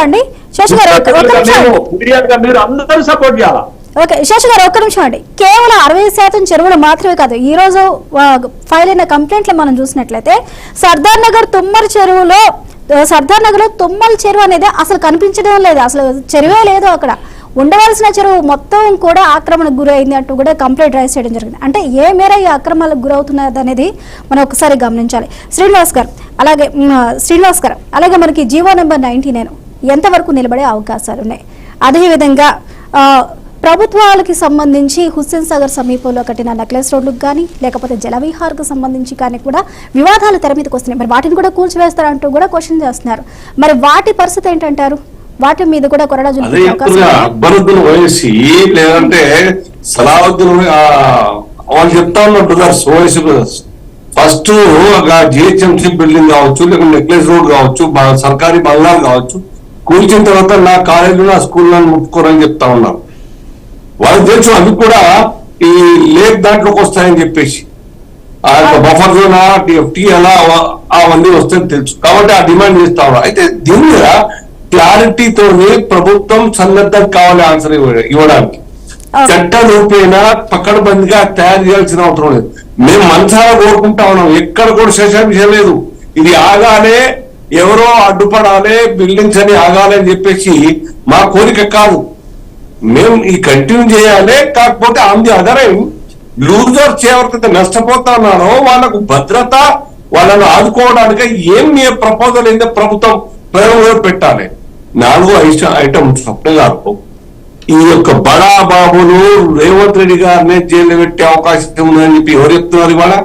అండి శశి గారు అందరూ సపోర్ట్ చేయాలి. ఓకే శశి గారు ఒక్క నిమిషం అండి. కేవలం 60% చెరువులు మాత్రమే కాదు, ఈ రోజు ఫైల్ అయిన కంప్లైంట్లు మనం చూసినట్లయితే సర్దార్ నగర్ లో తుమ్మల చెరువు అనేది అసలు కనిపించడం లేదు, అసలు చెరువే లేదు. అక్కడ ఉండవలసిన చెరువు మొత్తం కూడా ఆక్రమణకు గురైంది అంటూ కూడా కంప్లైంట్ రైజ్ చేయడం జరిగింది. అంటే ఏ మేర ఈ ఆక్రమణలకు గురవుతున్నది అనేది మనం ఒకసారి గమనించాలి. శ్రీనివాస్ గారు అలాగే మనకి జీవో నెంబర్ 99 ఎంతవరకు నిలబడే అవకాశాలు ఉన్నాయి? అదేవిధంగా ప్రభుత్వాలకి సంబంధించి హుస్సేన్ సాగర్ సమీపంలో కట్టిన నెక్లెస్ రోడ్లకు కానీ లేకపోతే జలవిహార్కు సంబంధించి కానీ కూడా వివాదాలు తెర మీదకి వస్తున్నాయి. మరి వాటిని కూడా కూల్చివేస్తారంటూ కూడా క్వశ్చన్ చేస్తున్నారు. మరి వాటి పరిస్థితి ఏంటంటారు? వాటి మీద కూడా కొరడా అక్బరుద్దీన్ ఓవైసీ లేదంటే సలావుద్దీన్ వాళ్ళు చెప్తా ఉన్నారు brothers, Owaisi brothers. First GHMC building కావచ్చు, లేకపోతే నెక్లెస్ రోడ్ కావచ్చు, సర్కారీ బంగ్లాలు కావచ్చు, కూల్చిన తర్వాత నా కాలేజీలో నా స్కూల్లో ముట్టుకోరని చెప్తా ఉన్నారు. వాళ్ళకి తెలుసు అవి కూడా ఈ లేక్ దాంట్లోకి వస్తాయని చెప్పేసి, ఆ యొక్క బఫర్ జోన్ టీ అలా అవన్నీ వస్తాయని తెలుసు. కాబట్టి ఆ డిమాండ్ చేస్తా ఉన్నారు. అయితే దీని మీద క్లారిటీతోనే ప్రభుత్వం సన్నద్ధం కావాలి ఆన్సర్ ఇవ్వడానికి. చట్ట రూపేణా పకడ్బందీగా తయారు చేయాల్సిన అవసరం లేదు. మేము మనసారా కోరుకుంటా ఉన్నాం, ఎక్కడ కూడా శశాంశం లేదు. ఇది ఆగాలే, ఎవరో అడ్డుపడాలి, బిల్డింగ్స్ అని ఆగాలి అని చెప్పేసి మా కోరిక కాదు. మేము ఈ కంటిన్యూ చేయాలి. కాకపోతే on the other end losers ఎవరికైతే నష్టపోతా ఉన్నారో వాళ్ళకు భద్రత, వాళ్ళను ఆదుకోవడానికి ఏం ప్రపోజల్ ఏందో ప్రభుత్వం ప్రయోగంలో పెట్టాలి. 4 ఐటమ్స్ స్వప్న గారు ఈ యొక్క బడా బాబులు రేవంత్ రెడ్డి గారిని జైలు పెట్టే అవకాశం ఉందని చెప్పి ఎవరు చెప్తున్నారు? ఇవాళ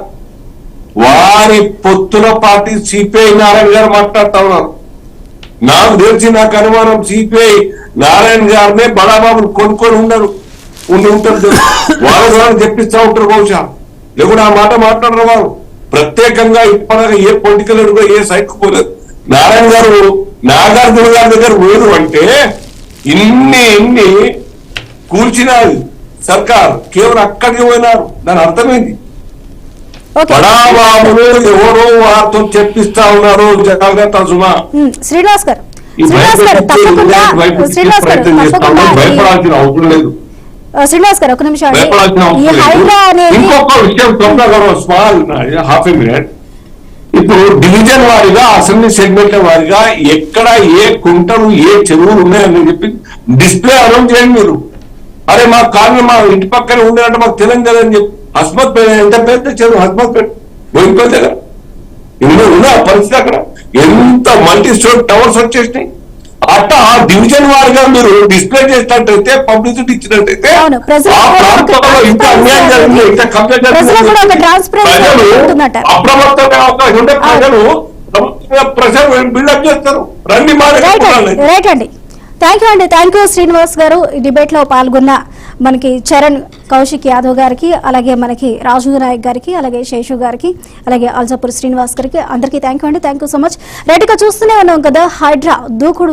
వారి పొత్తుల పార్టీ సిపిఐ నారాయణ గారు మాట్లాడుతా ఉన్నారు. నాకు తెలిసి నాకు అనుమానం సిపిఐ నారాయణ గారినే బడాబాబులు కొనుక్కొని ఉంటారు. వాళ్ళు చెప్పిస్తా ఉంటారు బహుశా, లేకుండా ఆ మాట మాట్లాడరు. వారు ప్రత్యేకంగా ఇప్పటిగా ఏ పొలిటికల్ ఏ సైట్ పోలేదు. నారాయణ గారు నాగార్జున గారి దగ్గర పోయారు అంటే ఇన్ని కూల్చిన సర్కార్ కేవలం అక్కడికి పోయినారు. దాని అర్థమైంది. బడాబాబులు ఎవరో వారితో చెప్పిస్తా ఉన్నారు. జాగ్రత్త సుమా. శ్రీనివాస్ గారు భయపడాల్సిన అవసరం లేదు. శ్రీనివాస్ గారు ఒక నిమిషం. ఇంకొక విషయం స్మాల్ హాఫ్ ఏ మినిట్. ఇప్పుడు డివిజన్ వారిగా, అసెంబ్లీ సెగ్మెంట్ల వారిగా ఎక్కడ ఏ కుంటలు ఏ చెరువులు ఉన్నాయని చెప్పి డిస్ప్లే అనౌన్స్ చేయండి మీరు. అరే మా కాలనీ మా ఇంటి పక్కనే ఉండేదంటే మాకు తెలియదు అని చెప్పి. హస్మత్ పేట ఎంత పెద్ద చెరువు, హస్మత్ పేట బోయినపల్లి దగ్గర ఉన్న పరిస్థితి. అక్కడ ఎంత మల్టీ స్టోర్ టవర్స్ వచ్చేసినాయి. అట్లా ఆ డివిజన్ వారిగా మీరు డిస్ప్లే చేసినట్టయితే, పబ్లిసిటీ ఇచ్చినట్టయితే ఆ ప్రాంతంలో ఇంత అన్యాయం జరిగింది, ఇంత కంప్లైంట్ అప్రమత్తమైన అవకాశం ఉంటే ప్రజలు ప్రెషర్ బిల్డప్ చేస్తారు. రండి రైట్ అండి. థ్యాంక్ యూ శ్రీనివాస్ గారు. ఈ డిబేట్ లో పాల్గొన్న మనకి చరణ్ కౌశిక్ యాదవ్ గారికి, అలాగే మనకి రాజు నాయక్ గారికి, అలాగే శేషు గారికి, అలాగే అల్జాపూర్ శ్రీనివాస్ గారికి అందరికీ thank you so much. Right గా చూస్తూనే ఉన్నాం కదా, హైడ్రా దూకుడు